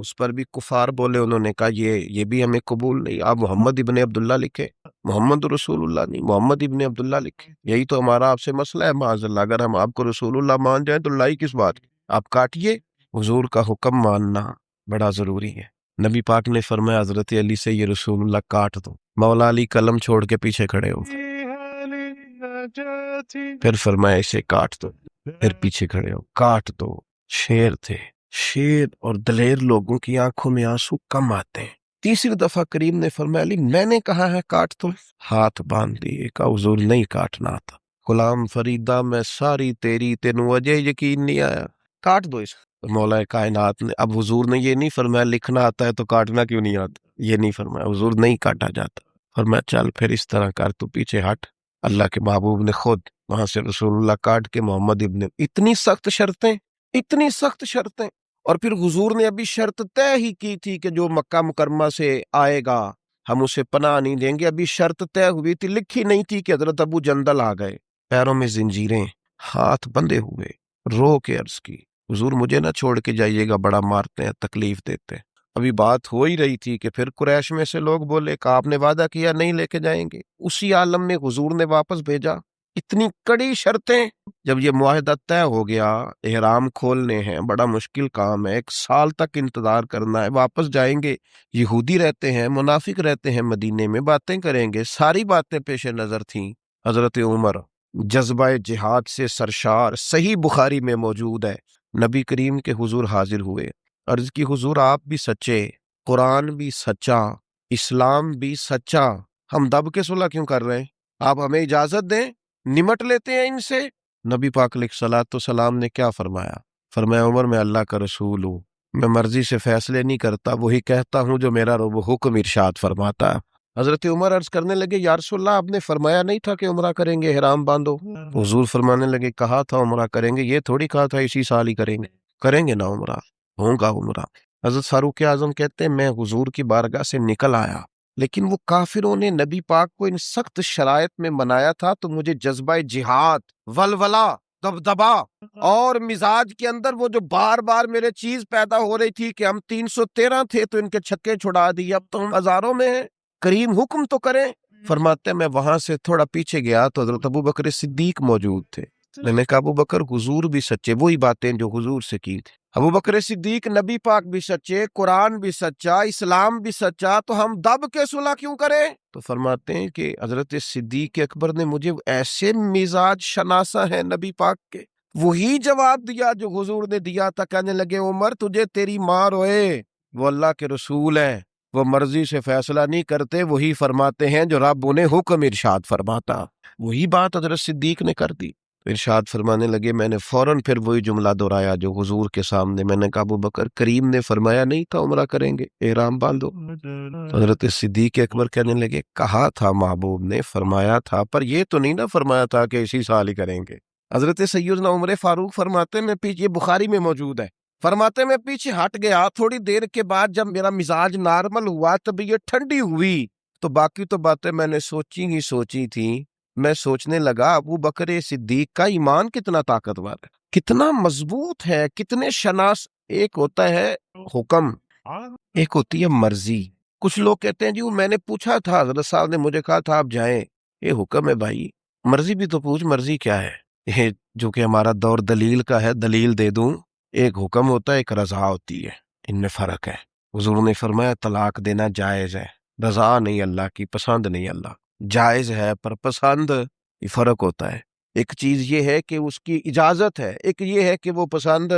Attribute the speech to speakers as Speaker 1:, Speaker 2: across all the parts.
Speaker 1: اس پر بھی کفار بولے، انہوں نے کہا یہ بھی ہمیں قبول نہیں، آپ محمد ابن عبداللہ لکھے، محمد رسول اللہ نہیں، محمد ابن عبداللہ لکھے، یہی تو ہمارا آپ سے مسئلہ ہے معاذ اللہ، اگر ہم آپ کو رسول اللہ مان جائیں تو لائی کس بات کی؟ آپ کاٹیے۔ حضور کا حکم ماننا بڑا ضروری ہے۔ نبی پاک نے فرمایا حضرت علی سے یہ رسول اللہ کاٹ دو، مولا علی قلم چھوڑ کے پیچھے کھڑے ہو، پھر فرمایا اسے کاٹ دو، پھر پیچھے کھڑے ہو، کاٹ دو۔ شیر تھے، شیر اور دلیر لوگوں کی آنکھوں میں آنسو کم آتے ہیں۔ تیسری دفعہ کریم نے فرمایا علی میں نے کہا ہے کاٹ دو، ہاتھ باندھ دیے، کہا حضور نہیں کاٹنا آتا، غلام فریدہ میں ساری تیری، تینوں اجے یقین نہیں آیا، کاٹ دو اس کو۔ مولا کائنات نے، اب حضور نے یہ نہیں فرمایا لکھنا آتا ہے تو کاٹنا کیوں نہیں آتا، یہ نہیں فرمایا، حضور نہیں کاٹا جاتا، فرمایا چل پھر اس طرح کر، تو پیچھے ہٹ۔ اللہ کے محبوب نے خود وہاں سے رسول اللہ کاٹ کے محمد ابن، اتنی سخت شرطیں، اتنی سخت شرطیں، اور پھر حضور نے ابھی شرط طے ہی کی تھی کہ جو مکہ مکرمہ سے آئے گا ہم اسے پناہ نہیں دیں گے، ابھی شرط طے ہوئی تھی، لکھی نہیں تھی کہ حضرت ابو جندل آ گئے، پیروں میں زنجیریں، ہاتھ بندھے ہوئے، رو کے عرض کی حضور مجھے نہ چھوڑ کے جائیے گا، بڑا مارتے ہیں، تکلیف دیتے ہیں۔ ابھی بات ہو ہی رہی تھی کہ پھر قریش میں سے لوگ بولے کہ آپ نے وعدہ کیا نہیں لے کے جائیں گے، اسی عالم میں حضور نے واپس بھیجا، اتنی کڑی شرطیں۔ جب یہ معاہدہ طے ہو گیا، احرام کھولنے ہیں، بڑا مشکل کام ہے، 1 سال تک انتظار کرنا ہے، واپس جائیں گے، یہودی رہتے ہیں، منافق رہتے ہیں مدینے میں، باتیں کریں گے، ساری باتیں پیش نظر تھیں۔ حضرت عمر جذبہ جہاد سے سرشار، صحیح بخاری میں موجود ہے، نبی کریم کے حضور حاضر ہوئے، عرض کی حضور آپ بھی سچے، قرآن بھی سچا، اسلام بھی سچا، ہم دب کے صلح کیوں کر رہے ہیں؟ آپ ہمیں اجازت دیں، نمٹ لیتے ہیں ان سے۔ نبی پاک علیہ الصلوۃ والسلام نے کیا فرمایا؟ فرمایا عمر میں اللہ کا رسول ہوں، میں مرضی سے فیصلے نہیں کرتا، وہی کہتا ہوں جو میرا رب حکم ارشاد فرماتا ہے۔ حضرت عمر عرض کرنے لگے یا رسول اللہ آپ نے فرمایا نہیں تھا کہ عمرہ کریں گے، احرام باندھو؟ حضور فرمانے لگے کہا تھا عمرہ کریں گے، یہ تھوڑی کہا تھا اسی سال ہی کریں گے نا عمرہ، ہوگا عمرہ۔ حضرت فاروق اعظم کہتے ہیں میں حضور کی بارگاہ سے نکل آیا، لیکن وہ کافروں نے نبی پاک کو ان سخت شرائط میں منایا تھا، تو مجھے جذبہ جہاد، ولولہ، دبدبا اور مزاج کے اندر وہ جو بار بار میرے چیز پیدا ہو رہی تھی کہ ہم 313 تھے تو ان کے چھکے چھڑا دیے، اب تو ہم ہزاروں میں ہیں، کریم حکم تو کریں۔ فرماتے ہیں میں وہاں سے تھوڑا پیچھے گیا تو حضرت ابو بکر صدیق موجود تھے، میں نے کہا ابو بکر حضور بھی سچے، وہی باتیں جو حضور سے کی تھی، ابو بکر صدیق نبی پاک بھی سچے، قرآن بھی سچا، اسلام بھی سچا، تو ہم دب کے صلح کیوں کریں؟ تو فرماتے ہیں کہ حضرت صدیق اکبر نے مجھے ایسے مزاج شناسا ہیں نبی پاک کے، وہی جواب دیا جو حضور نے دیا تھا، کہنے لگے عمر تجھے تیری ماں روئے، وہ اللہ کے رسول ہیں، وہ مرضی سے فیصلہ نہیں کرتے، وہی فرماتے ہیں جو رب انہیں حکم ارشاد فرماتا، وہی بات حضرت صدیق نے کر دی۔ ارشاد فرمانے لگے، میں نے فوراً پھر وہی جملہ دہرایا جو حضور کے سامنے، میں نے کہا ابو بکر کریم نے فرمایا نہیں تھا عمرہ کریں گے، احرام باندھو؟ حضرت صدیق اکبر کہنے لگے کہا تھا محبوب نے، فرمایا تھا، پر یہ تو نہیں نہ فرمایا تھا کہ اسی سال ہی کریں گے۔ حضرت سیدنا عمر فاروق فرماتے میں پیچھے، یہ بخاری میں موجود ہے، فرماتے میں پیچھے ہٹ گیا، تھوڑی دیر کے بعد جب میرا مزاج نارمل ہوا، طبیعت ٹھنڈی ہوئی، تو باقی تو باتیں میں نے سوچی تھیں، میں سوچنے لگا ابو بکر صدیق کا ایمان کتنا طاقتور ہے، کتنا مضبوط ہے، کتنے شناس، ایک ہوتا ہے حکم، ایک ہوتی ہے مرضی۔ کچھ لوگ کہتے ہیں جی میں نے پوچھا تھا، حضرت صاحب نے مجھے کہا تھا آپ جائیں، یہ حکم ہے بھائی، مرضی بھی تو پوچھ، مرضی کیا ہے؟ یہ جو کہ ہمارا دور دلیل کا ہے، دلیل دے دوں، ایک حکم ہوتا ہے، ایک رضا ہوتی ہے، ان میں فرق ہے۔ حضور نے فرمایا طلاق دینا جائز ہے، رضا نہیں اللہ کی، پسند نہیں اللہ، جائز ہے پر پسند، یہ فرق ہوتا ہے۔ ایک چیز یہ ہے کہ اس کی اجازت ہے، ایک یہ ہے کہ وہ پسند،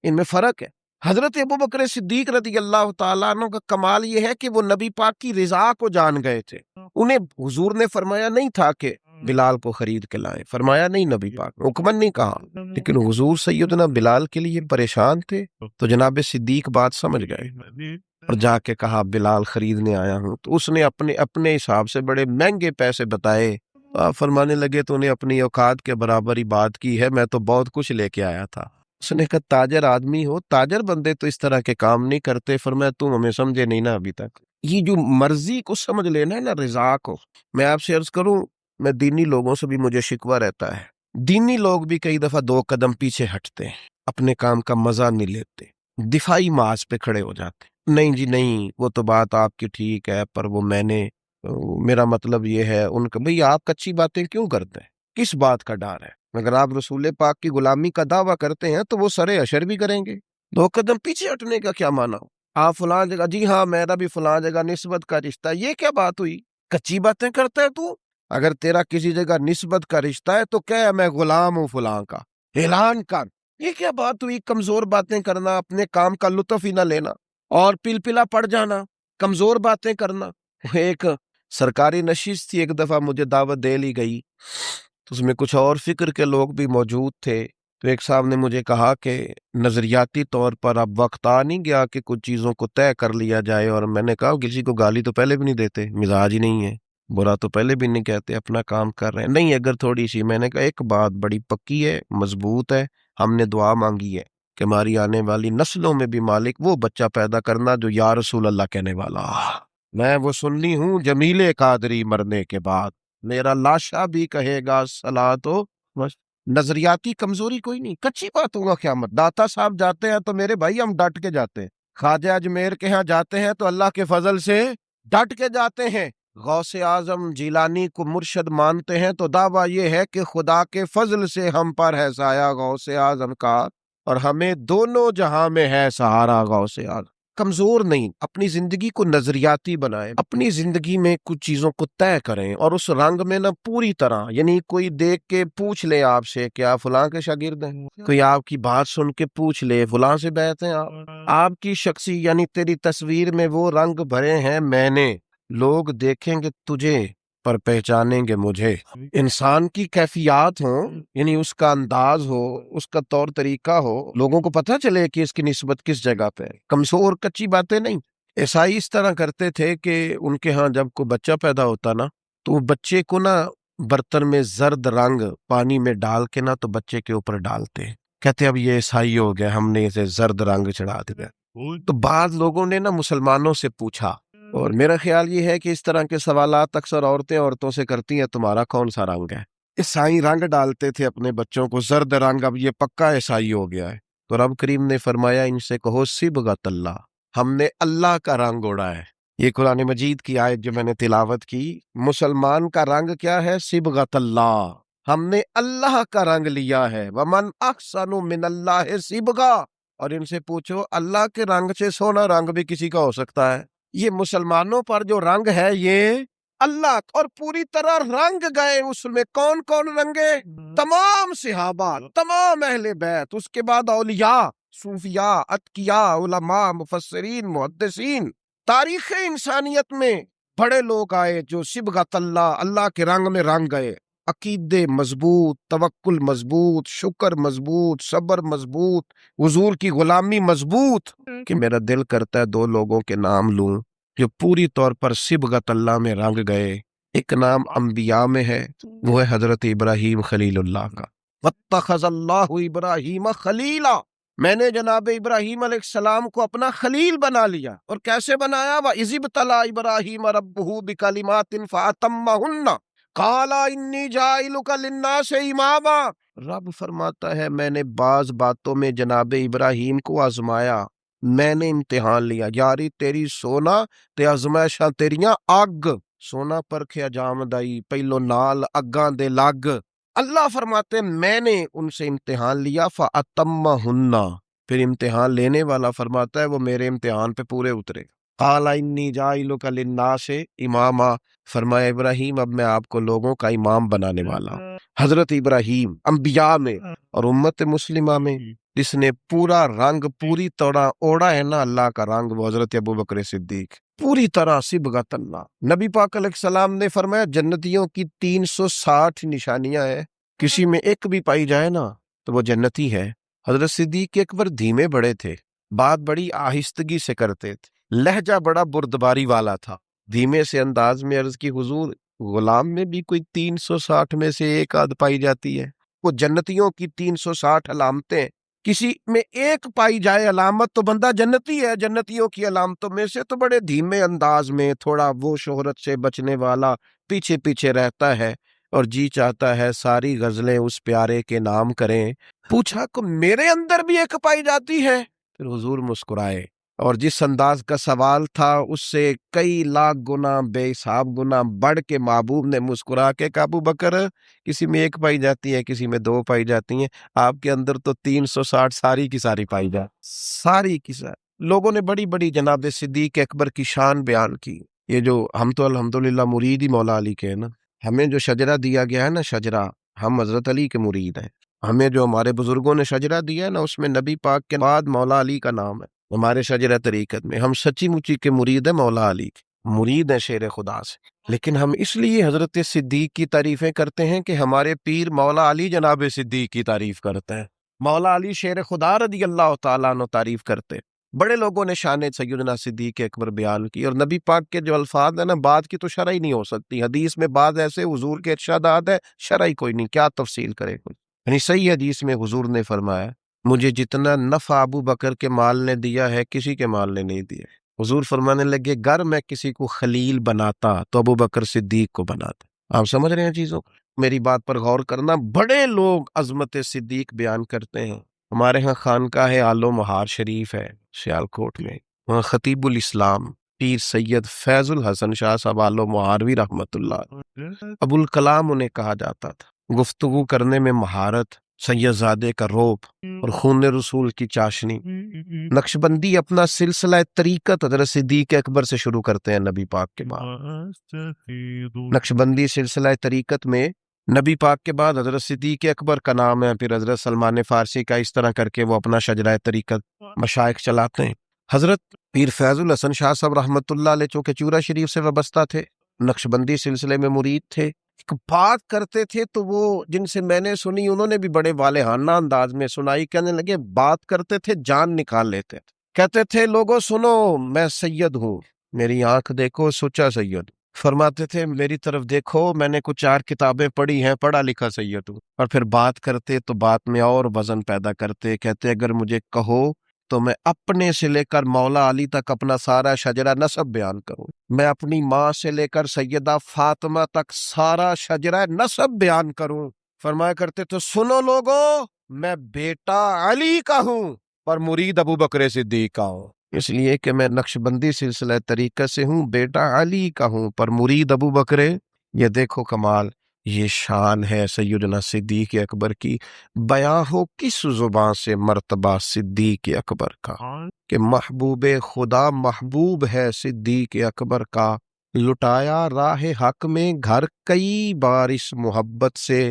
Speaker 1: ان میں فرق ہے۔ حضرت ابوبکر صدیق رضی اللہ تعالیٰ عنہ کا کمال یہ ہے کہ وہ نبی پاک کی رضا کو جان گئے تھے، انہیں حضور نے فرمایا نہیں تھا کہ بلال کو خرید کے لائیں، فرمایا نہیں نبی پاک، حکمن نہیں کہا، لیکن حضور سیدنا بلال کے لیے پریشان تھے، تو جناب صدیق بات سمجھ گئے اور جا کے کہا بلال خریدنے آیا ہوں، تو اس نے اپنے حساب سے بڑے مہنگے پیسے بتائے، آپ فرمانے لگے تو انہیں اپنی اوقات کے برابر ہی بات کی ہے، میں تو بہت کچھ لے کے آیا تھا۔ اس نے کہا تاجر آدمی ہو، تاجر بندے تو اس طرح کے کام نہیں کرتے، فرمایا تم ہمیں سمجھے نہیں نا ابھی تک، یہ جو مرضی کو سمجھ لینا ہے نا، رضا کو۔ میں آپ سے عرض کروں، میں دینی لوگوں سے بھی مجھے شکوہ رہتا ہے، دینی لوگ بھی کئی دفعہ 2 قدم پیچھے ہٹتے ہیں، اپنے کام کا مزہ نہیں لیتے، دفاعی محاذ پہ کھڑے ہو جاتے ہیں۔ نہیں جی نہیں، وہ تو بات آپ کی ٹھیک ہے، پر وہ میرا مطلب یہ ہے ان کا، بھئی آپ کچی باتیں کیوں کرتے ہیں؟ کس بات کا ڈر ہے؟ اگر آپ رسول پاک کی غلامی کا دعویٰ کرتے ہیں تو وہ سرے اشر بھی کریں گے۔ 2 قدم پیچھے ہٹنے کا کیا معنی ہو؟ آپ فلاں جگہ، جی ہاں میرا بھی فلاں جگہ نسبت کا رشتہ، یہ کیا بات ہوئی؟ کچی باتیں کرتا ہے تو؟ اگر تیرا کسی جگہ نسبت کا رشتہ ہے تو کہہ میں غلام ہوں فلاں کا، اعلان کر۔ یہ کیا بات ہوئی؟ کمزور باتیں کرنا، اپنے کام کا لطف ہی نہ لینا اور پلا پڑ جانا، کمزور باتیں کرنا۔ ایک سرکاری نشست تھی، ایک دفعہ مجھے دعوت دے لی گئی، تو اس میں کچھ اور فکر کے لوگ بھی موجود تھے، تو ایک صاحب نے مجھے کہا کہ نظریاتی طور پر اب وقت آ نہیں گیا کہ کچھ چیزوں کو طے کر لیا جائے، اور میں نے کہا کسی کو گالی تو پہلے بھی نہیں دیتے، مزاج ہی نہیں ہے، برا تو پہلے بھی نہیں کہتے، اپنا کام کر رہے ہیں، نہیں اگر تھوڑی سی، میں نے کہا ایک بات بڑی پکی ہے، مضبوط ہے، ہم نے دعا مانگی ہے کہ ہماری آنے والی نسلوں میں بھی مالک وہ بچہ پیدا کرنا جو یا رسول اللہ کہنے والا ہو۔ میں وہ سنی ہوں جمیل قادری مرنے کے بعد، میرا لاشا بھی کہے گا صلاۃ و بس۔ نظریاتی کمزوری کوئی نہیں، کچی بات ہوگا قیامت۔ داتا صاحب جاتے ہیں تو میرے بھائی ہم ڈٹ کے جاتے ہیں، خواجہ اجمیر کے ہاں جاتے ہیں تو اللہ کے فضل سے ڈٹ کے جاتے ہیں، غوث اعظم جیلانی کو مرشد مانتے ہیں تو دعویٰ یہ ہے کہ خدا کے فضل سے ہم پر ہے سایہ غوث اعظم کا، اور ہمیں دونوں جہاں میں ہے سہارا غوث اعظم۔ کمزور نہیں، اپنی زندگی کو نظریاتی بنائیں، اپنی زندگی میں کچھ چیزوں کو طے کریں، اور اس رنگ میں نہ پوری طرح، یعنی کوئی دیکھ کے پوچھ لے آپ سے کہ آپ فلاں کے شاگرد ہیں، کوئی آپ کی بات سن کے پوچھ لے فلاں سے بیعت ہیں آپ کی شخصی، یعنی تیری تصویر میں وہ رنگ بھرے ہیں میں نے، لوگ دیکھیں گے تجھے پر پہچانیں گے مجھے۔ انسان کی کیفیات ہوں، یعنی اس کا انداز ہو، اس کا طور طریقہ ہو، لوگوں کو پتہ چلے کہ اس کی نسبت کس جگہ پہ ہے، کمزور کچی باتیں نہیں۔ عیسائی اس طرح کرتے تھے کہ ان کے ہاں جب کوئی بچہ پیدا ہوتا نا تو وہ بچے کو نا برتن میں زرد رنگ پانی میں ڈال کے نا تو بچے کے اوپر ڈالتے، کہتے اب یہ عیسائی ہو گیا، ہم نے اسے زرد رنگ چڑھا دیا۔ تو بعض لوگوں نے نا مسلمانوں سے پوچھا، اور میرا خیال یہ ہے کہ اس طرح کے سوالات اکثر عورتوں سے کرتی ہیں، تمہارا کون سا رنگ ہے؟ عیسائی رنگ ڈالتے تھے اپنے بچوں کو زرد رنگ، اب یہ پکا عیسائی ہو گیا ہے، تو رب کریم نے فرمایا ان سے کہو صبغت اللہ، ہم نے اللہ کا رنگ اوڑا ہے۔ یہ قرآن مجید کی آیت جو میں نے تلاوت کی، مسلمان کا رنگ کیا ہے؟ صبغت اللہ، ہم نے اللہ کا رنگ لیا ہے، ومن احسن من اللہ صبغہ، اور ان سے پوچھو اللہ کے رنگ سے سونا رنگ بھی کسی کا ہو سکتا ہے؟ یہ مسلمانوں پر جو رنگ ہے یہ اللہ، اور پوری طرح رنگ گئے اس میں، کون کون رنگے؟ تمام صحابہ، تمام اہل بیت، اس کے بعد اولیاء، صوفیاء، اتقیاء، علماء، مفسرین، محدثین، تاریخ انسانیت میں بڑے لوگ آئے جو صبغت اللہ، اللہ کے رنگ میں رنگ گئے، عقیدے مضبوط، توکل مضبوط، شکر مضبوط، صبر مضبوط، حضور کی غلامی مضبوط، کہ میرا دل کرتا ہے 2 لوگوں کے نام لوں جو پوری طور پر صبغت اللہ میں رنگ گئے۔ ایک نام انبیاء میں ہے، وہ ہے حضرت ابراہیم خلیل اللہ کا، واتخذ اللہ ابراہیم خلیلا، میں نے جناب ابراہیم علیہ السلام کو اپنا خلیل بنا لیا، اور کیسے بنایا؟ وَإِذِ ابْتَلَىٰ إِبْرَاهِيمَ رَبُّهُ بِكَلِمَاتٍ فَأَتَمَّهُنَّ قَالَ إِنِّي جَاعِلُكَ لِلنَّاسِ إِمَامًا، رب فرماتا ہے میں نے بعض باتوں میں جناب ابراہیم کو آزمایا، میں نے امتحان لیا، یاری تیری سونا تے آزمائشاں تیریاں اگ، سونا پرکھیا جامدائی پہلو نال اگاں دے لگ، اللہ فرماتے ہیں میں نے ان سے امتحان لیا، فَأَتَمَّهُنَّ، پھر امتحان لینے والا فرماتا ہے وہ میرے امتحان پہ پورے اترے۔ قَالَ إِنِّي جَاعِلُكَ لِلنَّاسِ إِمَامًا، فرمایا ابراہیم اب میں آپ کو لوگوں کا امام بنانے والا ہوں۔ حضرت ابراہیم انبیاء میں اور امت مسلمہ میں جس نے پورا رنگ پوری طرح اوڑا ہے نا اللہ کا رنگ، وہ حضرت ابوبکر صدیق، پوری طرح صبغت اللہ۔ نبی پاک علیہ السلام نے فرمایا جنتیوں کی 360 نشانیاں ہیں، کسی میں ایک بھی پائی جائے نا تو وہ جنتی ہے۔ حضرت صدیق اکبر دھیمے بڑے تھے، بات بڑی آہستگی سے کرتے تھے، لہجہ بڑا بردباری والا تھا، دھیمے سے انداز میں عرض کی حضور غلام میں بھی کوئی 360 میں سے ایک آدھ پائی جاتی ہے، وہ جنتیوں کی 360 علامتیں، کسی میں ایک پائی جائے علامت تو بندہ جنتی ہے۔ جنتیوں کی علامتوں میں سے تو بڑے دھیمے انداز میں، تھوڑا وہ شہرت سے بچنے والا، پیچھے پیچھے رہتا ہے، اور جی چاہتا ہے ساری غزلیں اس پیارے کے نام کریں۔ پوچھا کہ میرے اندر بھی ایک پائی جاتی ہے؟ پھر حضور مسکرائے اور جس انداز کا سوال تھا اس سے کئی لاکھ گنا بے حساب گنا بڑھ کے محبوب نے مسکرا کے کہا ابو بکر کسی میں ایک پائی جاتی ہے کسی میں دو پائی جاتی ہیں، آپ کے اندر تو 360 ساری کی ساری پائی جاتی، ساری کی ساری۔ لوگوں نے بڑی بڑی جناب صدیق اکبر کی شان بیان کی۔ یہ جو ہم تو الحمدللہ مرید ہی مولا علی کے ہیں نا، ہمیں جو شجرہ دیا گیا ہے نا شجرہ، ہم حضرت علی کے مرید ہیں۔ ہمیں جو ہمارے بزرگوں نے شجرہ دیا ہے نا اس میں نبی پاک کے بعد مولا علی کا نام ہے ہمارے شجرہ طریقت میں۔ ہم سچی مچی کے مرید ہیں مولا علی کے، مرید ہیں شیر خدا سے، لیکن ہم اس لیے حضرت صدیق کی تعریفیں کرتے ہیں کہ ہمارے پیر مولا علی جناب صدیق کی تعریف کرتے ہیں، مولا علی شیر خدا رضی اللہ تعالیٰ عنہ تعریف کرتے ہیں۔ بڑے لوگوں نے شان سیدنا صدیق اکبر بیان کی، اور نبی پاک کے جو الفاظ ہیں نا بات کی تو شرح ہی نہیں ہو سکتی، حدیث میں بعض ایسے حضور کے ارشادات ہے شرح ہی کوئی نہیں، کیا تفصیل کرے کوئی۔ یعنی صحیح حدیث میں حضور نے فرمایا مجھے جتنا نفع ابو بکر کے مال نے دیا ہے کسی کے مال نے نہیں دیا۔ حضور فرمانے لگے گر میں کسی کو خلیل بناتا تو ابو بکر صدیق کو بناتا۔ آپ سمجھ رہے ہیں چیزوں کو؟ میری بات پر غور کرنا۔ بڑے لوگ عظمت صدیق بیان کرتے ہیں۔ ہمارے ہاں خانقاہ آل و مہار شریف ہے سیالکوٹ میں، وہاں خطیب الاسلام پیر سید فیض الحسن شاہ صاحب آل و مہاروی رحمت اللہ، ابو الکلام انہیں کہا جاتا تھا۔ گفتگو کرنے میں مہارت، سید زادے کا روب اور خون رسول کی چاشنی۔ نقشبندی اپنا سلسلہ طریقت حضرت صدیق اکبر سے شروع کرتے ہیں نبی پاک کے بعد۔ نقشبندی سلسلہ طریقت میں نبی پاک کے بعد حضرت صدیق اکبر کا نام ہے، پھر حضرت سلمان فارسی کا، اس طرح کر کے وہ اپنا شجرہ طریقت مشائخ چلاتے ہیں۔ حضرت پیر فیض الحسن شاہ صاحب رحمت اللہ علیہ چونکہ چورا شریف سے وابستہ تھے، نقشبندی سلسلے میں مرید تھے، ایک بات کرتے تھے تو وہ جن سے میں نے سنی انہوں نے بھی بڑے والہانہ انداز میں سنائی، کہنے لگے بات کرتے تھے جان نکال لیتے تھے، کہتے تھے لوگوں سنو میں سید ہوں، میری آنکھ دیکھو سچا سید ہوں۔ فرماتے تھے میری طرف دیکھو میں نے کچھ 4 کتابیں پڑھی ہیں، پڑھا لکھا سید ہوں۔ اور پھر بات کرتے تو بات میں اور وزن پیدا کرتے، کہتے اگر مجھے کہو تو میں اپنے سے لے کر مولا علی تک اپنا سارا شجرہ نسب بیان کروں، میں اپنی ماں سے لے کر سیدہ فاطمہ تک سارا شجرہ نسب بیان کروں۔ فرمایا کرتے تو سنو لوگو میں بیٹا علی کا ہوں پر مرید ابو بکر صدیق کا ہوں، اس لیے کہ میں نقشبندی سلسلہ طریقت سے ہوں، بیٹا علی کا ہوں پر مرید ابو بکر۔ یہ دیکھو کمال، یہ شان ہے سیدنا صدیق اکبر کی۔ بیاں ہو کس زبان سے مرتبہ صدیق اکبر کا، کہ محبوب خدا محبوب ہے صدیق اکبر کا، لٹایا راہ حق میں گھر کئی بار اس محبت سے،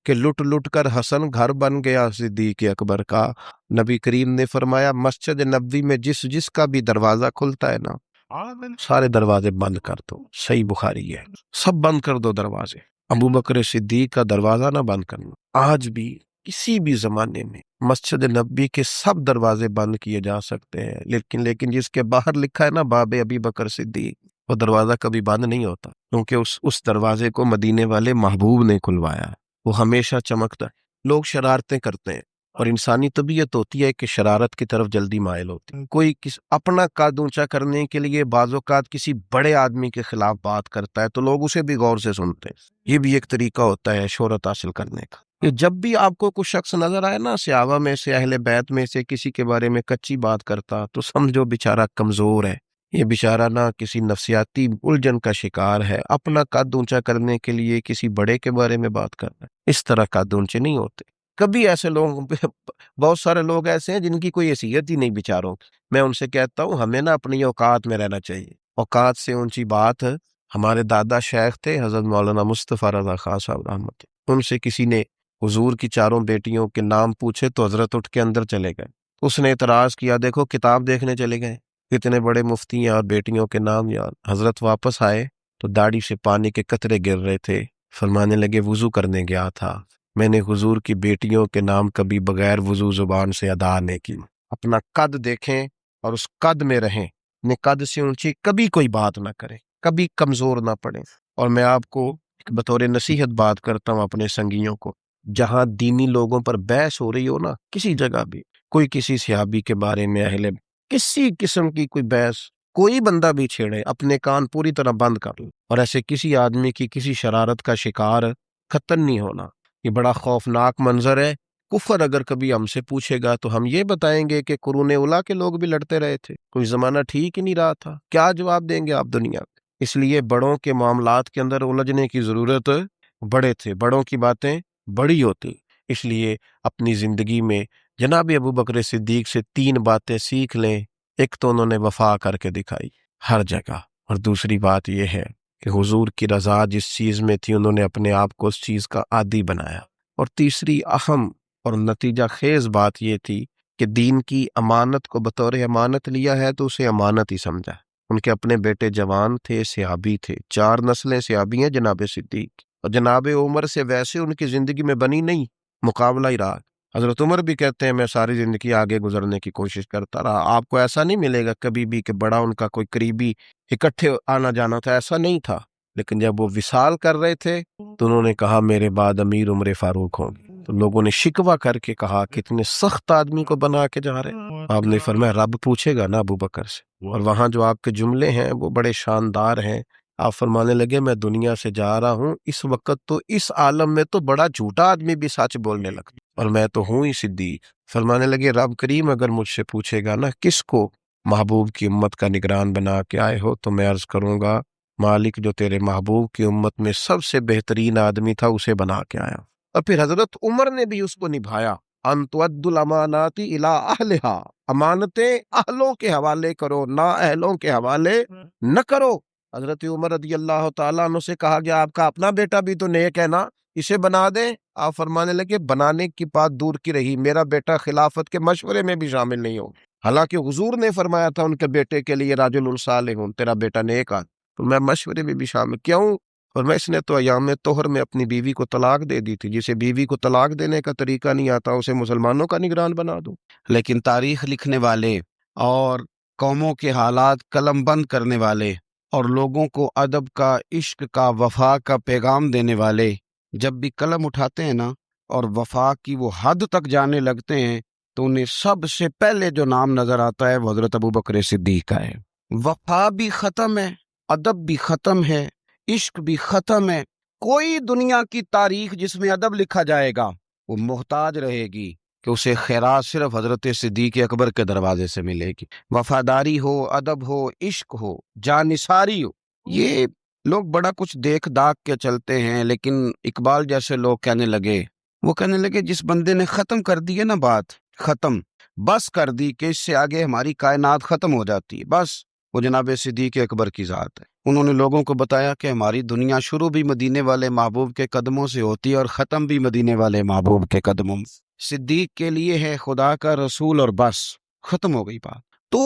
Speaker 1: کہ لٹ لٹ کر حسن گھر بن گیا صدیق اکبر کا۔ نبی کریم نے فرمایا مسجد نبوی میں جس کا بھی دروازہ کھلتا ہے نا سارے دروازے بند کر دو، صحیح بخاری ہے، سب بند کر دو دروازے، ابو بکر صدیق کا دروازہ نہ بند کرنا۔ آج بھی کسی بھی زمانے میں مسجد نبوی کے سب دروازے بند کیے جا سکتے ہیں، لیکن جس کے باہر لکھا ہے نا باب ابی بکر صدیق، وہ دروازہ کبھی بند نہیں ہوتا، کیونکہ اس دروازے کو مدینے والے محبوب نے کھلوایا ہے، وہ ہمیشہ چمکتا ہے۔ لوگ شرارتیں کرتے ہیں اور انسانی طبیعت ہوتی ہے کہ شرارت کی طرف جلدی مائل ہوتی ہے۔ کوئی اپنا قد اونچا کرنے کے لیے بعض اوقات کسی بڑے آدمی کے خلاف بات کرتا ہے تو لوگ اسے بھی غور سے سنتے ہیں، یہ بھی ایک طریقہ ہوتا ہے شہرت حاصل کرنے کا۔ کہ جب بھی آپ کو کوئی شخص نظر آئے نا صحابہ میں سے اہل بیت میں سے کسی کے بارے میں کچی بات کرتا تو سمجھو بیچارہ کمزور ہے، یہ بیچارہ نہ کسی نفسیاتی الجھن کا شکار ہے، اپنا قد اونچا کرنے کے لیے کسی بڑے کے بارے میں بات کرنا ہے۔ اس طرح قد اونچے نہیں ہوتے۔ کبھی ایسے لوگ بہت سارے لوگ ایسے ہیں جن کی کوئی حیثیت ہی نہیں بیچاروں کی، میں ان سے کہتا ہوں ہمیں نا اپنی اوقات میں رہنا چاہیے۔ اوقات سے اونچی بات ہمارے دادا شیخ تھے حضرت مولانا مصطفیٰ رضا خان صاحب رحمت، ان سے کسی نے حضور کی 4 بیٹیوں کے نام پوچھے تو حضرت اٹھ کے اندر چلے گئے۔ اس نے اعتراض کیا دیکھو کتاب دیکھنے چلے گئے، کتنے بڑے مفتی ہیں اور بیٹیوں کے نام یاد۔ حضرت واپس آئے تو داڑھی سے پانی کے قطرے گر رہے تھے، فرمانے لگے وضو کرنے گیا تھا، میں نے حضور کی بیٹیوں کے نام کبھی بغیر وضو زبان سے ادا نہیں کی۔ اپنا قد دیکھیں اور اس قد میں رہیں، اپنے قد سے اونچی کبھی کوئی بات نہ کریں، کبھی کمزور نہ پڑیں۔ اور میں آپ کو بطور نصیحت بات کرتا ہوں اپنے سنگیوں کو، جہاں دینی لوگوں پر بحث ہو رہی ہو نا، کسی جگہ بھی کوئی کسی صحابی کے بارے میں اہل کسی قسم کی کوئی بحث کوئی بندہ بھی چھیڑے، اپنے کان پوری طرح بند کر لیں، اور ایسے کسی آدمی کی کسی شرارت کا شکار قطعاً نہیں ہونا۔ یہ بڑا خوفناک منظر ہے، کفر اگر کبھی ہم سے پوچھے گا تو ہم یہ بتائیں گے کہ قرون اولیٰ کے لوگ بھی لڑتے رہے تھے، کوئی زمانہ ٹھیک ہی نہیں رہا تھا، کیا جواب دیں گے آپ دنیا کو؟ اس لیے بڑوں کے معاملات کے اندر الجھنے کی ضرورت، بڑے تھے، بڑوں کی باتیں بڑی ہوتی، اس لیے اپنی زندگی میں جناب ابو بکر صدیق سے 3 باتیں سیکھ لیں۔ ایک تو انہوں نے وفا کر کے دکھائی ہر جگہ، اور دوسری بات یہ ہے کہ حضور کی رضا جس چیز میں تھی انہوں نے اپنے آپ کو اس چیز کا عادی بنایا، اور تیسری اہم اور نتیجہ خیز بات یہ تھی کہ دین کی امانت کو بطور امانت لیا ہے تو اسے امانت ہی سمجھا۔ ان کے اپنے بیٹے جوان تھے، صحابی تھے، 4 نسلیں صحابی ہیں جناب صدیق، اور جناب عمر سے ویسے ان کی زندگی میں بنی نہیں، مقابلہ ہی رہا۔ حضرت عمر بھی کہتے ہیں میں ساری زندگی آگے گزرنے کی کوشش کرتا رہا، آپ کو ایسا نہیں ملے گا کبھی بھی کہ بڑا ان کا کوئی قریبی اکٹھے آنا جانا تھا، ایسا نہیں تھا، لیکن جب وہ وصال کر رہے تھے تو انہوں نے کہا میرے بعد امیر عمر فاروق ہوں گے، تو لوگوں نے شکوہ کر کے کہا کتنے سخت آدمی کو بنا کے جا رہے۔ آپ نے فرمایا رب پوچھے گا نا ابو بکر سے، اور وہاں جو آپ کے جملے ہیں وہ بڑے شاندار ہیں۔ آپ فرمانے لگے میں دنیا سے جا رہا ہوں، اس وقت تو اس عالم میں تو بڑا جھوٹا آدمی بھی سچ بولنے لگتا، اور میں تو ہوں ہی صدیق۔ فرمانے لگے رب کریم اگر مجھ سے پوچھے گا نا کس کو محبوب کی امت کا نگران بنا کے آئے ہو، تو میں عرض کروں گا مالک جو تیرے محبوب کی امت میں سب سے بہترین آدمی تھا اسے بنا کے آیا۔ اور پھر حضرت عمر نے بھی اس کو نبھایا، ان تؤدوا الامانات الی اہلھا، امانتیں اہلوں کے حوالے کرو، نا اہلوں کے حوالے نہ کرو۔ حضرت عمر رضی اللہ تعالیٰ عنہ سے کہا گیا آپ کا اپنا بیٹا بھی تو نیک ہے نا، اسے بنا دیں۔ آپ فرمانے لگے بنانے کی بات دور کی رہی، میرا بیٹا خلافت کے مشورے میں بھی شامل نہیں ہو، حالانکہ حضور نے فرمایا تھا ان کے بیٹے کے لیے راجل صالح، تیرا بیٹا نیک آدمی، تو میں مشورے میں بھی شامل کیوں؟ اور میں اس نے تو ایام طہر میں اپنی بیوی کو طلاق دے دی تھی، جسے بیوی کو طلاق دینے کا طریقہ نہیں آتا اسے مسلمانوں کا نگران بنا دو۔
Speaker 2: لیکن تاریخ لکھنے والے اور قوموں کے حالات قلم بند کرنے والے اور لوگوں کو ادب کا، عشق کا، وفا کا پیغام دینے والے جب بھی قلم اٹھاتے ہیں نا اور وفا کی وہ حد تک جانے لگتے ہیں تو انہیں سب سے پہلے جو نام نظر آتا ہے وہ حضرت ابو بکر صدیق کا ہے۔ وفا بھی ختم ہے، ادب بھی ختم ہے، عشق بھی ختم ہے۔ کوئی دنیا کی تاریخ جس میں ادب لکھا جائے گا وہ محتاج رہے گی کہ اسے خیرات صرف حضرت صدیق اکبر کے دروازے سے ملے گی۔ وفاداری ہو، ادب ہو، عشق ہو، جانثاری ہو، یہ لوگ بڑا کچھ دیکھ داکھ کے چلتے ہیں، لیکن اقبال جیسے لوگ کہنے لگے جس بندے نے ختم کر دی ہے نا بات، ختم بس کر دی کہ اس سے آگے ہماری کائنات ختم ہو جاتی ہے، بس وہ جناب صدیق اکبر کی ذات ہے۔ انہوں نے لوگوں کو بتایا کہ ہماری دنیا شروع بھی مدینے والے محبوب کے قدموں سے ہوتی ہے اور ختم بھی مدینے والے محبوب کے قدموں سے۔ صدیق کے لیے ہے خدا کا رسول اور بس، ختم ہو گئی بات۔ تو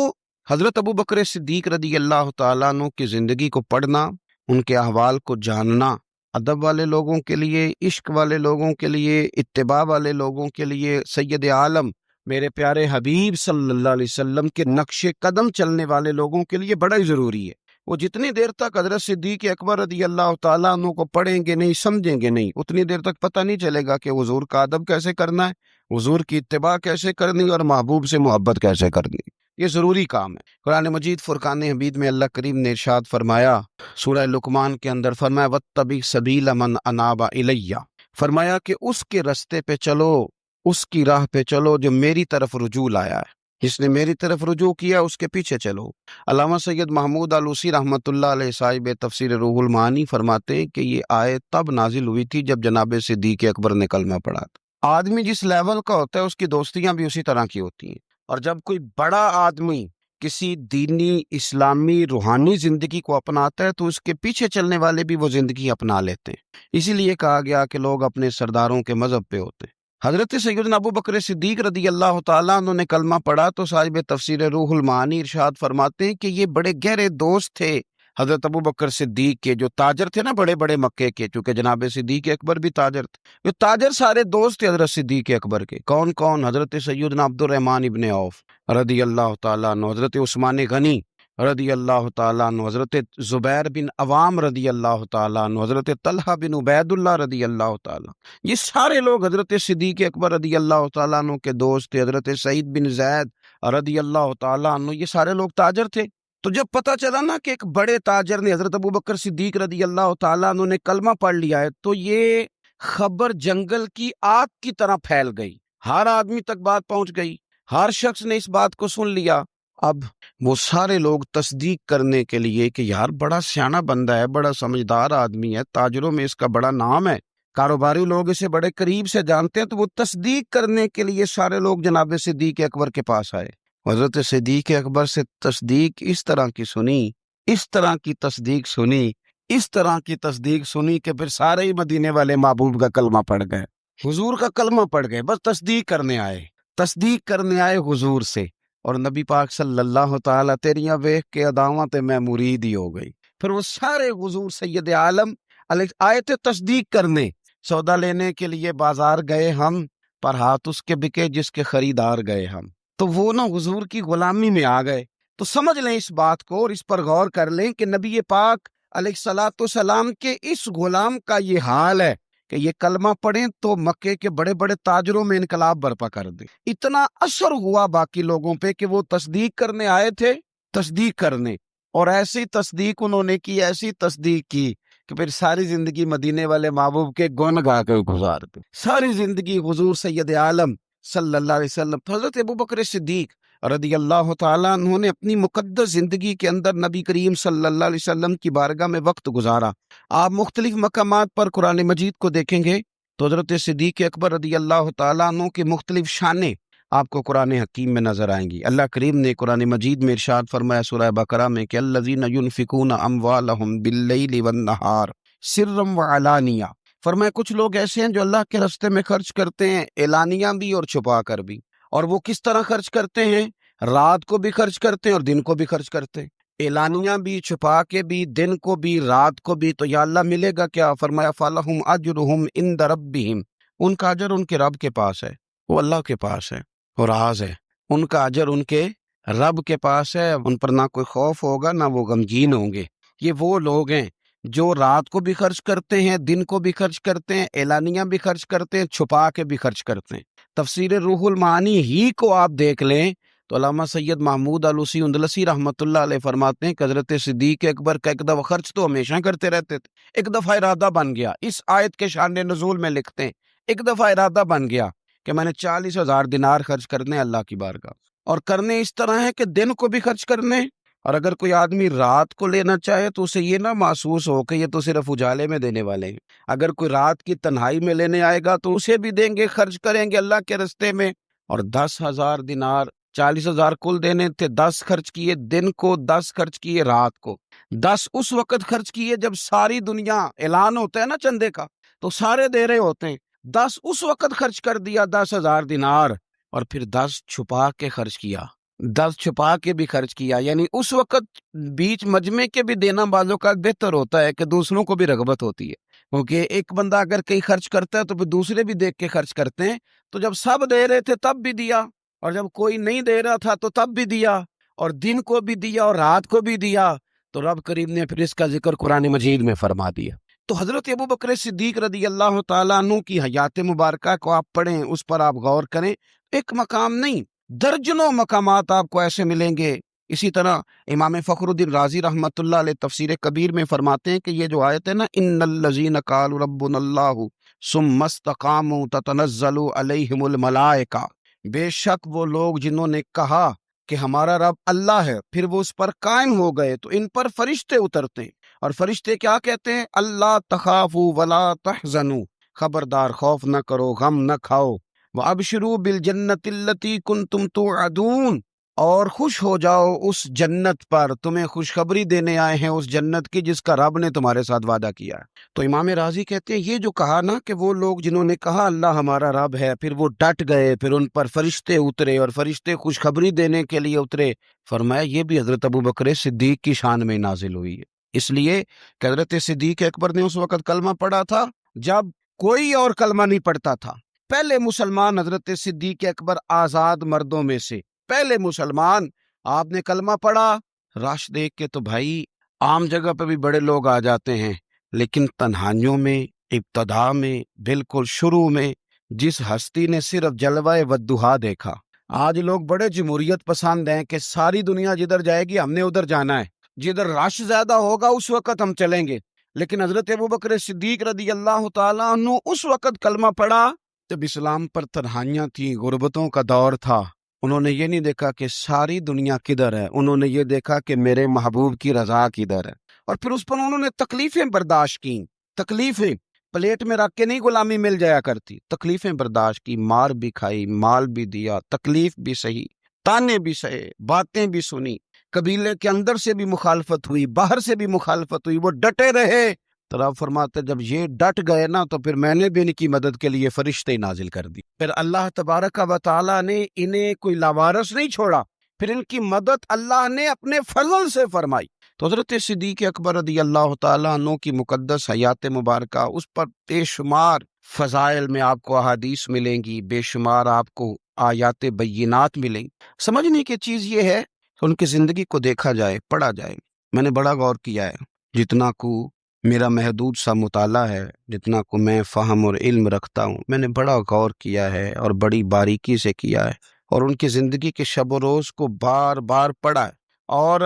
Speaker 2: حضرت ابو بکر صدیق رضی اللہ تعالیٰ عنہ کی زندگی کو پڑھنا، ان کے احوال کو جاننا، ادب والے لوگوں کے لیے، عشق والے لوگوں کے لیے، اتباع والے لوگوں کے لیے، سید عالم میرے پیارے حبیب صلی اللہ علیہ وسلم کے نقش قدم چلنے والے لوگوں کے لیے بڑا ہی ضروری ہے۔ وہ جتنی دیر تک حضرت صدیق اکبر رضی اللہ تعالیٰ عنہ کو پڑھیں گے نہیں، سمجھیں گے نہیں، اتنی دیر تک پتہ نہیں چلے گا کہ حضور کا ادب کیسے کرنا ہے، حضور کی اتباع کیسے کرنی اور محبوب سے محبت کیسے کرنی۔ یہ ضروری کام ہے۔ قرآن مجید فرقان حمید میں اللہ کریم نے ارشاد فرمایا، سورہ لقمان کے اندر فرمایا وَاتَّبِعْ سَبِيلَ مَنْ أَنَابَ إِلَيَّ، فرمایا کہ اس کے رستے پہ چلو، اس کی راہ پہ چلو جو میری طرف رجوع لایا ہے، جس نے میری طرف رجوع کیا اس کے پیچھے چلو۔ علامہ سید محمود آلوسی رحمۃ اللہ علیہ صاحب تفسیر روح المعانی فرماتے کہ یہ آیت تب نازل ہوئی تھی جب جناب صدیق اکبر نے کلمہ پڑھا تھا۔ آدمی جس لیول کا ہوتا ہے اس کی دوستیاں بھی اسی طرح کی ہوتی ہیں، اور جب کوئی بڑا آدمی کسی دینی، اسلامی، روحانی زندگی کو اپناتا ہے تو اس کے پیچھے چلنے والے بھی وہ زندگی اپنا لیتے ہیں۔ اسی لیے کہا گیا کہ لوگ اپنے سرداروں کے مذہب پہ ہوتے ہیں۔ حضرت سیدنا ابو بکر صدیق رضی اللہ تعالیٰ عنہ نے کلمہ پڑھا تو صاحب تفسیر روح المعانی ارشاد فرماتے ہیں کہ یہ بڑے گہرے دوست تھے حضرت ابو بکر صدیق کے، جو تاجر تھے نا بڑے بڑے مکے کے، چونکہ جناب صدیق اکبر بھی تاجر تھے، جو تاجر سارے دوست تھے حضرت صدیق اکبر کے۔ کون کون؟ حضرت سیدنا عبد الرحمن ابن عوف رضی اللہ تعالیٰ عنہ، حضرت عثمان غنی رضی اللہ تعالیٰ عنہ، حضرت زبیر بن عوام رضی اللہ تعالیٰ عنہ، حضرت طلحہ بن عبید اللہ رضی اللہ تعالیٰ، یہ سارے لوگ حضرت صدیق اکبر رضی اللہ تعالیٰ عنہ کے دوست تھے۔ حضرت سعید بن زید رضی اللہ تعالیٰ عنہ، یہ سارے لوگ تاجر تھے۔ تو جب پتہ چلا نا کہ ایک بڑے تاجر نے، حضرت ابو بکر صدیق رضی اللہ تعالیٰ عنہ نے کلمہ پڑھ لیا ہے، تو یہ خبر جنگل کی آگ کی طرح پھیل گئی۔
Speaker 1: ہر آدمی تک بات پہنچ گئی، ہر شخص نے اس بات کو سن لیا۔ اب وہ سارے لوگ تصدیق کرنے کے لیے کہ یار بڑا سیانا بندہ ہے، بڑا سمجھدار آدمی ہے، تاجروں میں اس کا بڑا نام ہے، کاروباری لوگ اسے بڑے قریب سے جانتے ہیں، تو وہ تصدیق کرنے کے لیے سارے لوگ جناب صدیق اکبر کے پاس آئے۔ حضرت صدیق اکبر سے تصدیق اس طرح کی سنی، اس طرح کی تصدیق سنی، اس طرح کی تصدیق سنی کہ پھر سارے ہی مدینے والے محبوب کا کلمہ پڑھ گئے، حضور کا کلمہ پڑھ گئے، بس تصدیق کرنے آئے، تصدیق کرنے آئے حضور سے۔ اور نبی پاک صلی اللہ تعالیٰ تیریاں ویکھ کے اداواں تے میں مرید ہی ہو گئی۔ پھر وہ سارے حضور سید عالم آئے تھے تصدیق کرنے، سودا لینے کے لیے بازار گئے ہم، پر ہاتھ اس کے بکے جس کے خریدار گئے ہم۔ تو وہ نا حضور کی غلامی میں آ گئے۔ تو سمجھ لیں اس بات کو اور اس پر غور کر لیں کہ نبی پاک علیہ الصلوۃ والسلام کے اس غلام کا یہ حال ہے کہ یہ کلمہ پڑھیں تو مکے کے بڑے بڑے تاجروں میں انقلاب برپا کر دیں۔ اتنا اثر ہوا باقی لوگوں پہ کہ وہ تصدیق کرنے آئے تھے، تصدیق کرنے، اور ایسی تصدیق انہوں نے کی، ایسی تصدیق کی کہ پھر ساری زندگی مدینے والے محبوب کے گن گا کے گزار دے، ساری زندگی حضور سید عالم صلی اللہ علیہ وسلم۔ حضرت ابوبکر صدیق رضی اللہ تعالیٰ عنہ نے اپنی مقدس زندگی کے اندر نبی کریم صلی اللہ علیہ وسلم کی بارگاہ میں وقت گزارا۔ آپ مختلف مقامات پر قرآن مجید کو دیکھیں گے تو حضرت صدیق اکبر رضی اللہ تعالیٰ عنہ کی مختلف شانیں آپ کو قرآن حکیم میں نظر آئیں گی۔ اللہ کریم نے قرآن مجید میں ارشاد فرمایا سورہ بقرہ میں کہ الذین ينفقون اموالهم باللیل والنہار سرا وعلانیہ، فرمایا کچھ لوگ ایسے ہیں جو اللہ کے راستے میں خرچ کرتے ہیں، اعلانیہ بھی اور چھپا کر بھی۔ اور وہ کس طرح خرچ کرتے ہیں؟ رات کو بھی خرچ کرتے ہیں اور دن کو بھی خرچ کرتے ہیں، اعلانیہ بھی، چھپا کے بھی، دن کو بھی، رات کو بھی۔ تو یا اللہ ملے گا کیا؟ فرمایا فَلَهُمْ أَجْرُهُمْ عِنْدَ رَبِّهِمْ، ان کا اجر ان کے رب کے پاس ہے، وہ اللہ کے پاس ہے، اور راز ہے، ان کا اجر ان کے رب کے پاس ہے، ان پر نہ کوئی خوف ہوگا نہ وہ غمگین ہوں گے۔ یہ وہ لوگ ہیں جو رات کو بھی خرچ کرتے ہیں، دن کو بھی خرچ کرتے ہیں، اعلانیہ بھی خرچ کرتے ہیں، چھپا کے بھی خرچ کرتے ہیں۔ تفسیر روح المعانی ہی کو آپ دیکھ لیں تو علامہ سید محمود علوسی اندلسی رحمۃ اللہ علیہ فرماتے ہیں کہ حضرت صدیق اکبر کا ایک دفعہ خرچ تو ہمیشہ کرتے رہتے تھے، ایک دفعہ ارادہ بن گیا، اس آیت کے شان نزول میں لکھتے ہیں ایک دفعہ ارادہ بن گیا کہ میں نے 40,000 دینار خرچ کرنے اللہ کی بارگاہ، اور کرنے اس طرح ہے کہ دن کو بھی خرچ کرنے، اور اگر کوئی آدمی رات کو لینا چاہے تو اسے یہ نہ محسوس ہو کہ یہ تو صرف اجالے میں دینے والے ہیں، اگر کوئی رات کی تنہائی میں لینے آئے گا تو اسے بھی دیں گے، خرچ کریں گے اللہ کے راستے میں۔ اور 10,000 دینار، 40,000 کل دینے تھے، 10 خرچ کیے دن کو، 10 خرچ کیے رات کو، 10 اس وقت خرچ کیے جب ساری دنیا، اعلان ہوتا ہے نا چندے کا تو سارے دے رہے ہوتے ہیں، 10 اس وقت خرچ کر دیا 10,000 دینار، اور پھر 10 چھپا کے خرچ کیا، 10 چھپا کے بھی خرچ کیا، یعنی اس وقت بیچ مجمع کے بھی دینا بعضوں کا بہتر ہوتا ہے کہ دوسروں کو بھی رغبت ہوتی ہے، کیونکہ ایک بندہ اگر کہیں خرچ کرتا ہے تو پھر دوسرے بھی دیکھ کے خرچ کرتے ہیں، تو جب سب دے رہے تھے تب بھی دیا، اور جب کوئی نہیں دے رہا تھا تو تب بھی دیا، اور دن کو بھی دیا اور رات کو بھی دیا، تو رب کریم نے پھر اس کا ذکر قرآن مجید میں فرما دیا۔ تو حضرت ابوبکر صدیق رضی اللہ تعالیٰ عنہ کی حیات مبارکہ کو آپ پڑھیں، اس پر آپ غور کریں، ایک مقام نہیں درجنوں مقامات آپ کو ایسے ملیں گے۔ اسی طرح امام فخر الدین رازی رحمۃ اللہ علیہ تفسیر کبیر میں فرماتے ہیں کہ یہ جو آیت ہے نا ان الذین قالوا ربنا اللہ ثم استقاموا تتنزل علیہم الملائکہ، بے شک وہ لوگ جنہوں نے کہا کہ ہمارا رب اللہ ہے، پھر وہ اس پر قائم ہو گئے تو ان پر فرشتے اترتے ہیں، اور فرشتے کیا کہتے ہیں؟ اللہ تخافوا ولا تحزنوا، خبردار خوف نہ کرو، غم نہ کھاؤ، وَأَبْشِرُوا بِالْجَنَّةِ الَّتِي كُنْتُمْ تُوعَدُونَ، اور خوش ہو جاؤ اس جنت پر، تمہیں خوشخبری دینے آئے ہیں اس جنت کی جس کا رب نے تمہارے ساتھ وعدہ کیا ہے۔ تو امام راضی کہتے ہیں یہ جو کہا نا کہ وہ لوگ جنہوں نے کہا اللہ ہمارا رب ہے، پھر وہ ڈٹ گئے، پھر ان پر فرشتے اترے اور فرشتے خوشخبری دینے کے لیے اترے، فرمایا یہ بھی حضرت ابوبکر صدیق کی شان میں نازل ہوئی ہے، اس لیے کہ حضرت صدیق اکبر نے اس وقت کلمہ پڑھا تھا جب کوئی اور کلمہ نہیں پڑھتا تھا، پہلے مسلمان حضرت صدیق اکبر آزاد مردوں میں سے پہلے مسلمان، آپ نے کلمہ پڑھا، رش دیکھ کے تو بھائی عام جگہ پہ بھی بڑے لوگ آ جاتے ہیں، لیکن تنہائیوں میں، ابتدا میں، بالکل شروع میں جس ہستی نے صرف جلوہ والضحیٰ دیکھا، آج لوگ بڑے جمہوریت پسند ہیں کہ ساری دنیا جدھر جائے گی ہم نے ادھر جانا ہے، جدھر رش زیادہ ہوگا اس وقت ہم چلیں گے، لیکن حضرت ابوبکر صدیق رضی اللہ تعالیٰ عنہ اس وقت کلمہ پڑھا
Speaker 2: جب اسلام پر تنہائیاں تھیں، غربتوں کا دور تھا، انہوں نے یہ نہیں دیکھا کہ ساری دنیا کدھر ہے، انہوں نے یہ دیکھا کہ میرے محبوب کی رضا کدھر ہے، اور پھر اس پر انہوں نے تکلیفیں برداشت کی۔ تکلیفیں پلیٹ میں رکھ کے نہیں غلامی مل جایا کرتی، تکلیفیں برداشت کی، مار بھی کھائی، مال بھی دیا، تکلیف بھی سہی، تانے بھی سہے، باتیں بھی سنی، قبیلے کے اندر سے بھی مخالفت ہوئی، باہر سے بھی مخالفت ہوئی، وہ ڈٹے رہے۔ تو آپ فرماتے جب یہ ڈٹ گئے نا تو پھر میں نے بھی ان کی مدد کے لیے فرشتے نازل کر دی۔ پھر اللہ تبارک و تعالیٰ نے انہیں کوئی لاوارث نہیں چھوڑا، پھر ان کی مدد اللہ نے اپنے فضل سے فرمائی۔ تو حضرت صدیق اکبر رضی اللہ تعالیٰ عنہ کی مقدس حیات مبارکہ، اس پر بے شمار فضائل میں آپ کو احادیث ملیں گی، بے شمار آپ کو آیات بینات ملیں گی۔ سمجھنے کی چیز یہ ہے کہ ان کی زندگی کو دیکھا جائے، پڑھا جائے۔ میں نے بڑا غور کیا ہے، جتنا کو میرا محدود سا مطالعہ ہے، جتنا کو میں فہم اور علم رکھتا ہوں، میں نے بڑا غور کیا ہے اور بڑی باریکی سے کیا ہے، اور ان کی زندگی کے شب و روز کو بار بار پڑھا ہے، اور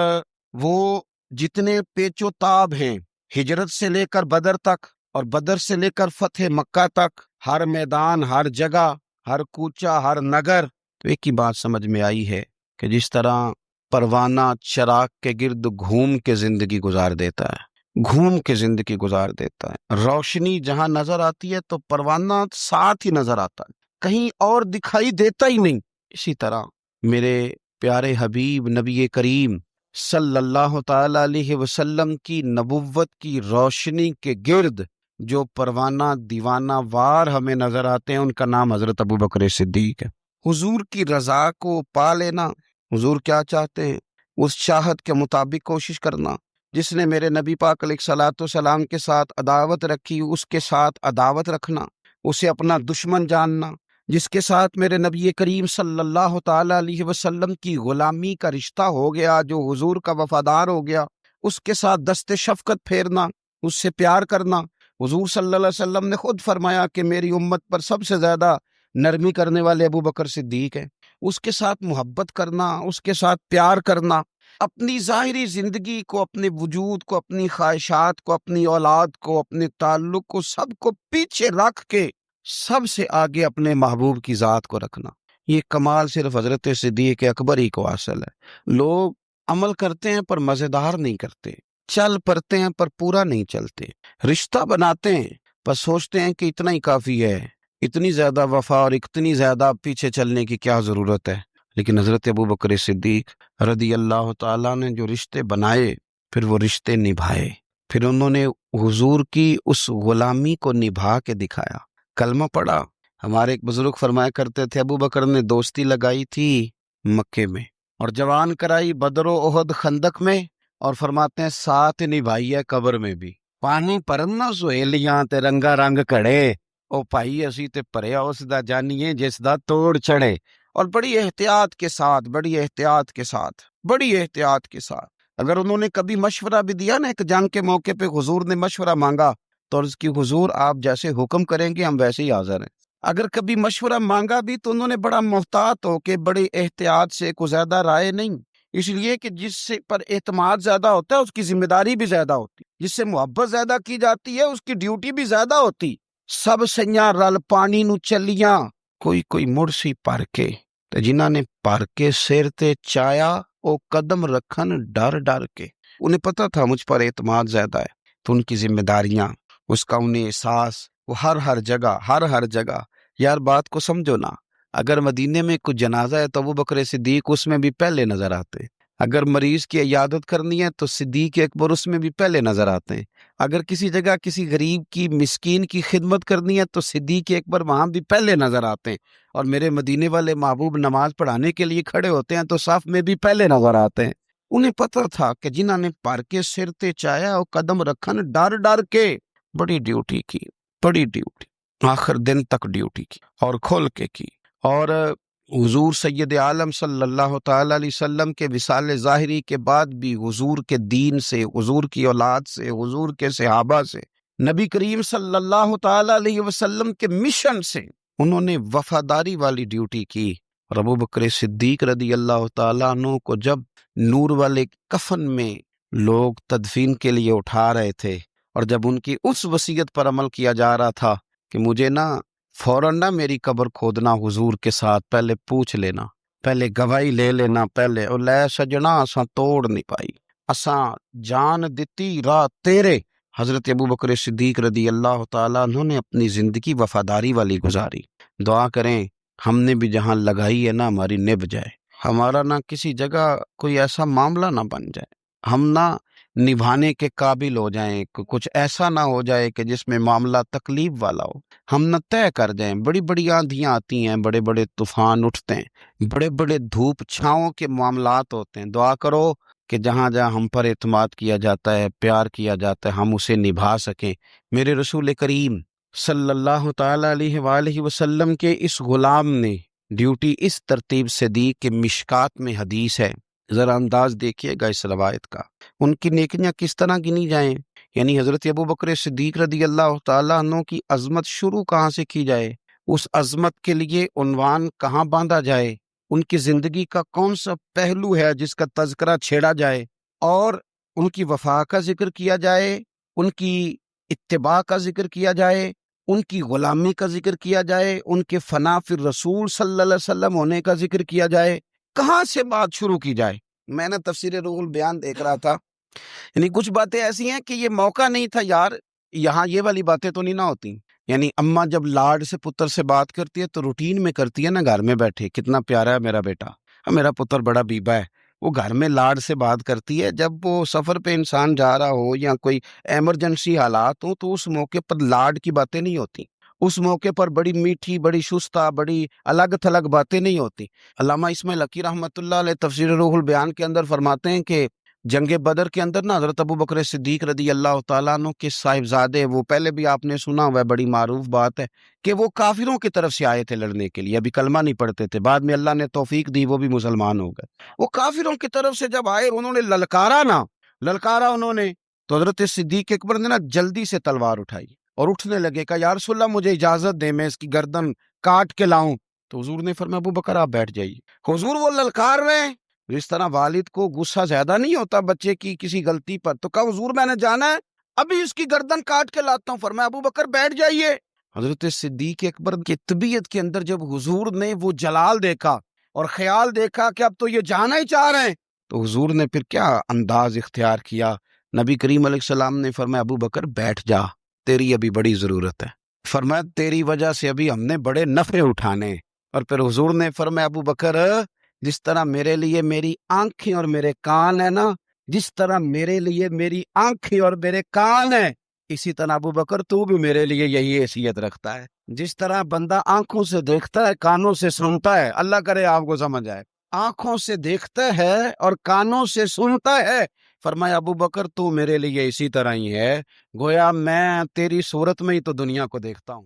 Speaker 2: وہ جتنے پیچ و تاب ہیں، ہجرت سے لے کر بدر تک اور بدر سے لے کر فتح مکہ تک، ہر میدان، ہر جگہ، ہر کوچہ، ہر نگر، تو ایک ہی بات سمجھ میں آئی ہے کہ جس طرح پروانہ چراغ کے گرد گھوم کے زندگی گزار دیتا ہے، گھوم کے زندگی گزار دیتا ہے، روشنی جہاں نظر آتی ہے تو پروانہ ساتھ ہی نظر آتا ہے، کہیں اور دکھائی دیتا ہی نہیں۔ اسی طرح میرے پیارے حبیب نبی کریم صلی اللہ تعالی علیہ وسلم کی نبوت کی روشنی کے گرد جو پروانہ دیوانہ وار ہمیں نظر آتے ہیں، ان کا نام حضرت ابوبکر صدیق ہے۔ حضور کی رضا کو پا لینا، حضور کیا چاہتے ہیں اس چاہت کے مطابق کوشش کرنا۔ جس نے میرے نبی پاک علیہ الصلوۃ والسلام کے ساتھ عداوت رکھی، اس کے ساتھ عداوت رکھنا، اسے اپنا دشمن جاننا۔ جس کے ساتھ میرے نبی کریم صلی اللہ تعالی علیہ وسلم کی غلامی کا رشتہ ہو گیا، جو حضور کا وفادار ہو گیا، اس کے ساتھ دست شفقت پھیرنا، اس سے پیار کرنا۔ حضور صلی اللہ علیہ وسلم نے خود فرمایا کہ میری امت پر سب سے زیادہ نرمی کرنے والے ابوبکر صدیق ہیں۔ اس کے ساتھ محبت کرنا، اس کے ساتھ پیار کرنا، اپنی ظاہری زندگی کو، اپنے وجود کو، اپنی خواہشات کو، اپنی اولاد کو، اپنے تعلق کو، سب کو پیچھے رکھ کے سب سے آگے اپنے محبوب کی ذات کو رکھنا، یہ کمال صرف حضرت صدیق اکبر ہی کو حاصل ہے۔ لوگ عمل کرتے ہیں پر مزیدار نہیں کرتے، چل پڑتے ہیں پر پورا نہیں چلتے، رشتہ بناتے ہیں پر سوچتے ہیں کہ اتنا ہی کافی ہے، اتنی زیادہ وفا اور اتنی زیادہ پیچھے چلنے کی کیا ضرورت ہے۔ لیکن حضرت ابوبکر صدیق رضی اللہ تعالیٰ نے جو رشتے بنائے، پھر وہ رشتے نبھائے، پھر انہوں نے حضور کی اس غلامی کو نبھا کے دکھایا، کلمہ پڑھا۔ ہمارے ایک بزرگ فرمایا کرتے تھے ابوبکر نے دوستی لگائی تھی مکے میں، اور جوان کرائی بدر و احد خندق میں، اور فرماتے ہیں ساتھ نبھائی ہے قبر میں بھی۔ پانی پرنا سہیلیاں تے رنگا رنگ کڑے، او بھائی اسی تے پریا اس دا جانیے جس دا توڑ چڑھے۔ اور بڑی احتیاط کے ساتھ، بڑی احتیاط کے ساتھ، بڑی احتیاط کے ساتھ، اگر انہوں نے کبھی مشورہ بھی دیا نا، ایک جنگ کے موقع پہ حضور نے مشورہ مانگا تو عرض کی حضور آپ جیسے حکم کریں گے ہم ویسے ہی حاضر ہیں۔ اگر کبھی مشورہ مانگا بھی تو انہوں نے بڑا محتاط ہو کے بڑے احتیاط سے، کوئی زیادہ رائے نہیں، اس لیے کہ جس سے پر اعتماد زیادہ ہوتا ہے اس کی ذمہ داری بھی زیادہ ہوتی، جس سے محبت زیادہ کی جاتی ہے اس کی ڈیوٹی بھی زیادہ ہوتی۔ سب سیاں رل پانی نو چلیاں، کوئی مڑ سی پر کے، تے جنہاں نے پر کے سر تے چایا او قدم رکھن ڈر ڈر کے۔ انہیں پتہ تھا مجھ پر اعتماد زیادہ ہے، تو ان کی ذمہ داریاں، اس کا انہیں احساس، وہ ہر جگہ یار بات کو سمجھو نا، اگر مدینے میں کچھ جنازہ ہے تو ابوبکر صدیق اس میں بھی پہلے نظر آتے، اگر مریض کی عیادت کرنی ہے تو صدیق اکبر اس میں بھی پہلے نظر آتے ہیں، اگر کسی جگہ کسی غریب کی مسکین کی خدمت کرنی ہے تو صدیق اکبر وہاں بھی پہلے نظر آتے ہیں، اور میرے مدینے والے محبوب نماز پڑھانے کے لیے کھڑے ہوتے ہیں تو صف میں بھی پہلے نظر آتے ہیں۔ انہیں پتہ تھا کہ جنہاں نے پر کے سر تے چایا اور قدم رکھن ڈر ڈر کے، بڑی ڈیوٹی کی، بڑی ڈیوٹی، آخر دن تک ڈیوٹی کی اور کھول کے کی۔ اور حضور سید عالم صلی اللہ تعالی علیہ وسلم کے وصال ظاہری کے بعد بھی حضور کے دین سے، حضور کی اولاد سے، حضور کے صحابہ سے، نبی کریم صلی اللہ تعالی علیہ وسلم کے مشن سے انہوں نے وفاداری والی ڈیوٹی کی۔ اور ابوبکر صدیق رضی اللہ تعالیٰ عنہ کو جب نور والے کفن میں لوگ تدفین کے لیے اٹھا رہے تھے، اور جب ان کی اس وصیت پر عمل کیا جا رہا تھا کہ مجھے نا فوراً نہ میری قبر کھودنا حضور کے ساتھ، پہلے پوچھ لینا، پہلے گواہی لے لینا، پہلے او لے سجنا اساں توڑ نہیں پائی، اساں جان دتی راہ تیرے۔ حضرت ابوبکر صدیق رضی اللہ تعالیٰ عنہ نے اپنی زندگی وفاداری والی گزاری۔ دعا کریں ہم نے بھی جہاں لگائی ہے نا ہماری نبھ جائے، ہمارا نہ کسی جگہ کوئی ایسا معاملہ نہ بن جائے، ہم نہ نبھانے کے قابل ہو جائیں، کچھ ایسا نہ ہو جائے کہ جس میں معاملہ تکلیف والا ہو، ہم نہ طے کر جائیں۔ بڑی بڑی آندھیاں آتی ہیں، بڑے بڑے طوفان اٹھتے ہیں، بڑے بڑے دھوپ چھاؤں کے معاملات ہوتے ہیں۔ دعا کرو کہ جہاں جہاں ہم پر اعتماد کیا جاتا ہے، پیار کیا جاتا ہے، ہم اسے نبھا سکیں۔ میرے رسول کریم صلی اللہ تعالی علیہ وآلہ وسلم کے اس غلام نے ڈیوٹی اس ترتیب سے دی کہ مشکات میں حدیث ہے، ذرا انداز دیکھیے گا اس روایت کا، ان کی نیکیاں کس طرح گنی جائیں۔ یعنی حضرت ابوبکر صدیق رضی اللہ تعالیٰ عنہ کی عظمت شروع کہاں سے کی جائے، اس عظمت کے لیے عنوان کہاں باندھا جائے، ان کی زندگی کا کون سا پہلو ہے جس کا تذکرہ چھیڑا جائے، اور ان کی وفا کا ذکر کیا جائے، ان کی اتباع کا ذکر کیا جائے، ان کی غلامی کا ذکر کیا جائے، ان کے فنا فی الرسول صلی اللہ علیہ وسلم ہونے کا ذکر کیا جائے، کہاں سے بات شروع کی جائے۔ میں نے تفسیر روح البیان دیکھ رہا تھا، یعنی کچھ باتیں ایسی ہیں کہ یہ موقع نہیں تھا یار، یہاں یہ والی باتیں تو نہیں نہ ہوتی۔ یعنی اماں جب لاڈ سے پتر سے بات کرتی ہے تو روٹین میں کرتی ہے نا، گھر میں بیٹھے کتنا پیارا ہے میرا بیٹا، میرا پتر بڑا بیبا ہے، وہ گھر میں لاڈ سے بات کرتی ہے۔ جب وہ سفر پہ انسان جا رہا ہو یا کوئی ایمرجنسی حالات ہوں تو اس موقع پر لاڈ کی باتیں نہیں ہوتی، اس موقع پر بڑی میٹھی، بڑی شستہ، بڑی الگ تھلگ باتیں نہیں ہوتی۔ علامہ اسماعیل حقی رحمۃ اللہ علیہ تفسیر روح البیان کے اندر فرماتے ہیں کہ جنگ بدر کے اندر نا حضرت ابوبکر صدیق رضی اللہ تعالیٰ عنہ کے صاحبزادے، وہ پہلے بھی آپ نے سنا ہوا ہے، بڑی معروف بات ہے کہ وہ کافروں کی طرف سے آئے تھے لڑنے کے لیے، ابھی کلمہ نہیں پڑھتے تھے، بعد میں اللہ نے توفیق دی وہ بھی مسلمان ہو گئے۔ وہ کافروں کی طرف سے جب آئے انہوں نے للکارا انہوں نے، تو حضرت صدیق اکبر نے نا جلدی سے تلوار اٹھائی اور اٹھنے لگے، کہا یا رسول اللہ مجھے اجازت دے میں اس کی گردن کاٹ کے لاؤں۔ تو حضور نے فرمایا ابوبکر آپ بیٹھ جائیے۔ حضور وہ للکار رہے ہیں، اس طرح والد کو غصہ زیادہ نہیں ہوتا بچے کی کسی غلطی پر، تو کہا حضور میں نے جانا ہے، ابھی اس کی گردن کاٹ کے لاتا ہوں۔ فرمایا ابوبکر بیٹھ جائیے۔ حضرت صدیق اکبر کی طبیعت کے اندر جب حضور نے وہ جلال دیکھا اور خیال دیکھا کہ اب تو یہ جانا ہی چاہ رہے ہیں، تو حضور نے پھر کیا انداز اختیار کیا، نبی کریم علیہ السلام نے فرمایا ابوبکر بیٹھ جا، تیری ابھی بڑی ضرورت ہے، فرمایا تیری وجہ سے ابھی ہم نے بڑے نفع اٹھانے۔ اور پھر حضور نے فرمایا ابوبکر جس طرح میرے لیے میری آنکھیں اور میرے کان ہے نا، جس طرح میرے لیے میری آنکھیں اور میرے کان ہے، اسی طرح ابوبکر تو بھی میرے لیے یہی حیثیت رکھتا ہے۔ جس طرح بندہ آنکھوں سے دیکھتا ہے، کانوں سے سنتا ہے، اللہ کرے آپ کو سمجھ آئے، آنکھوں سے دیکھتا ہے اور کانوں سے سنتا ہے، فرمایا ابوبکر تو میرے لیے اسی طرح ہی ہے، گویا میں تیری صورت میں ہی تو دنیا کو دیکھتا ہوں۔